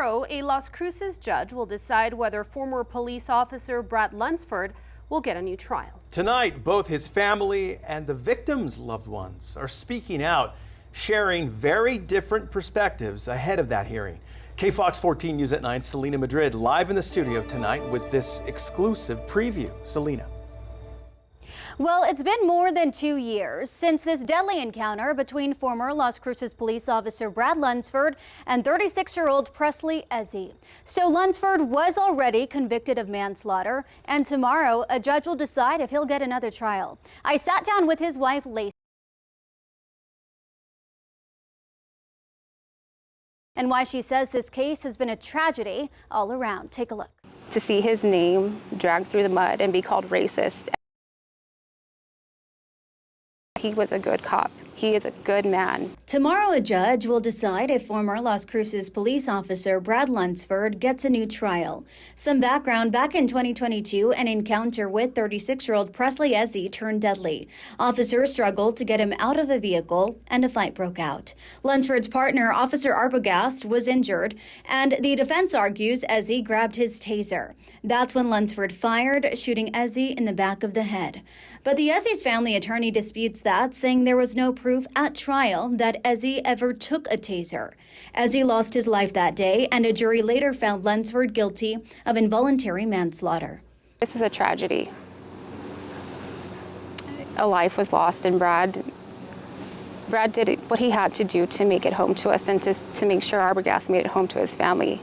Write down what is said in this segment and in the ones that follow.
Tomorrow, a Las Cruces judge will decide whether former police officer Brad Lunsford will get a new trial. Tonight, both his family and the victims' loved ones are speaking out, sharing very different perspectives ahead of that hearing. KFOX 14 News at 9, Selena Madrid live in the studio tonight with this exclusive preview. Selena. Well, it's been more than 2 years since this deadly encounter between former Las Cruces police officer Brad Lunsford and 36-year-old Presley Eze. So Lunsford was already convicted of manslaughter, and tomorrow a judge will decide if he'll get another trial. I sat down with his wife, Lacey, and why she says this case has been a tragedy all around. Take a look. To see his name dragged through the mud and be called racist. He was a good cop. He is a good man. Tomorrow, a judge will decide if former Las Cruces police officer Brad Lunsford gets a new trial. Some background: back in 2022, an encounter with 36-year-old Presley Eze turned deadly. Officers struggled to get him out of a vehicle, and a fight broke out. Lunsford's partner, Officer Arbogast, was injured, and the defense argues Eze grabbed his taser. That's when Lunsford fired, shooting Eze in the back of the head. But the Eze's family attorney disputes that, saying there was no proof at trial that Eze ever took a taser. Eze lost his life that day, and a jury later found Lunsford guilty of involuntary manslaughter. This is a tragedy. A life was lost, and Brad did what he had to do to make it home to us and to make sure Arbogast made it home to his family.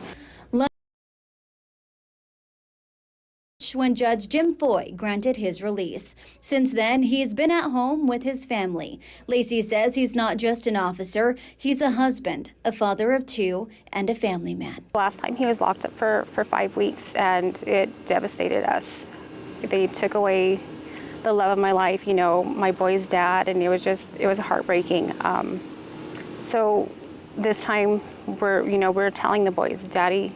When Judge Jim Foy granted his release. Since then, he's been at home with his family. Lacey says he's not just an officer, he's a husband, a father of 2, and a family man. Last time he was locked up for 5 weeks, and it devastated us. They took away the love of my life, you know, my boy's dad, and it was heartbreaking. So this time we're telling the boys, Daddy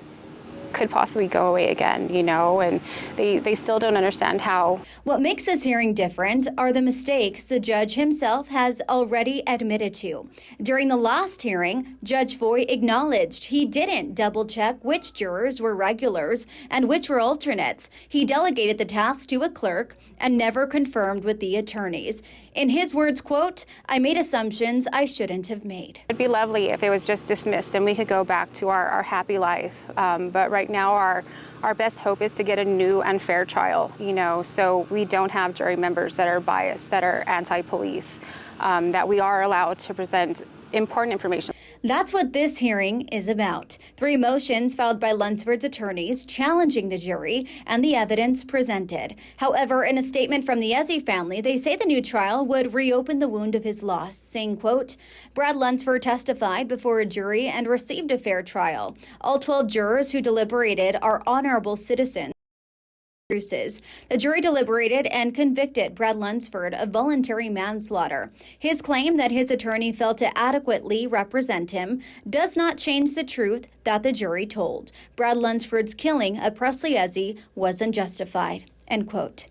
could possibly go away again, you know, and they still don't understand how. What makes this hearing different are the mistakes the judge himself has already admitted to. During the last hearing, Judge Foy acknowledged he didn't double-check which jurors were regulars and which were alternates. He delegated the task to a clerk and never confirmed with the attorneys. In his words, quote, "I made assumptions I shouldn't have made." It'd be lovely if it was just dismissed and we could go back to our happy life. But right now our best hope is to get a new and fair trial, you know, so we don't have jury members that are biased, that are anti-police, that we are allowed to present important information. That's what this hearing is about. 3 motions filed by Lunsford's attorneys challenging the jury and the evidence presented. However, in a statement from the Eze family, they say the new trial would reopen the wound of his loss, saying, quote, "Brad Lunsford testified before a jury and received a fair trial. All 12 jurors who deliberated are honorable citizens." Cruces. The jury deliberated and convicted Brad Lunsford of voluntary manslaughter. His claim that his attorney failed to adequately represent him does not change the truth that the jury told. Brad Lunsford's killing of Presley Eze was unjustified. End quote.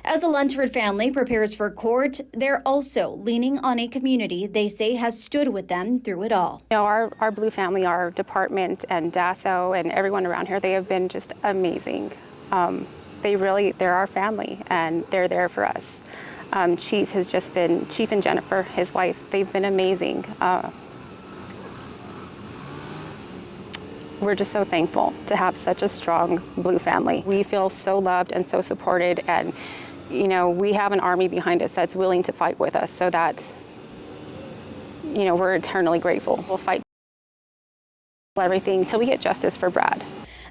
As the Lunsford family prepares for court, they're also leaning on a community they say has stood with them through it all. You know, our Blue family, our department, and DASO, and everyone around here, they have been just amazing. They're our family, and they're there for us. Chief and Jennifer, his wife, they've been amazing. We're just so thankful to have such a strong Blue family. We feel so loved and so supported, and you know, we have an army behind us that's willing to fight with us, so that, you know, we're eternally grateful. We'll fight everything till we get justice for Brad.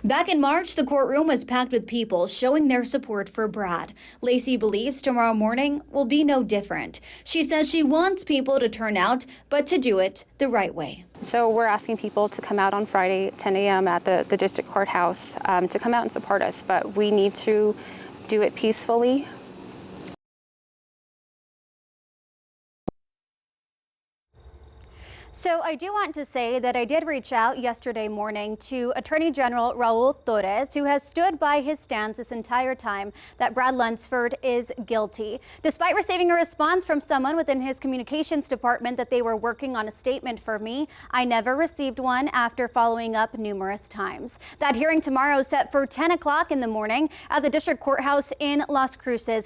Back in March, the courtroom was packed with people showing their support for Brad. Lacey believes tomorrow morning will be no different. She says she wants people to turn out, but to do it the right way. So we're asking people to come out on Friday at 10 a.m. at the district courthouse to come out and support us, but we need to do it peacefully. So I do want to say that I did reach out yesterday morning to Attorney General Raul Torres, who has stood by his stance this entire time that Brad Lunsford is guilty. Despite receiving a response from someone within his communications department that they were working on a statement for me, I never received one after following up numerous times. That hearing tomorrow is set for 10 o'clock in the morning at the District Courthouse in Las Cruces.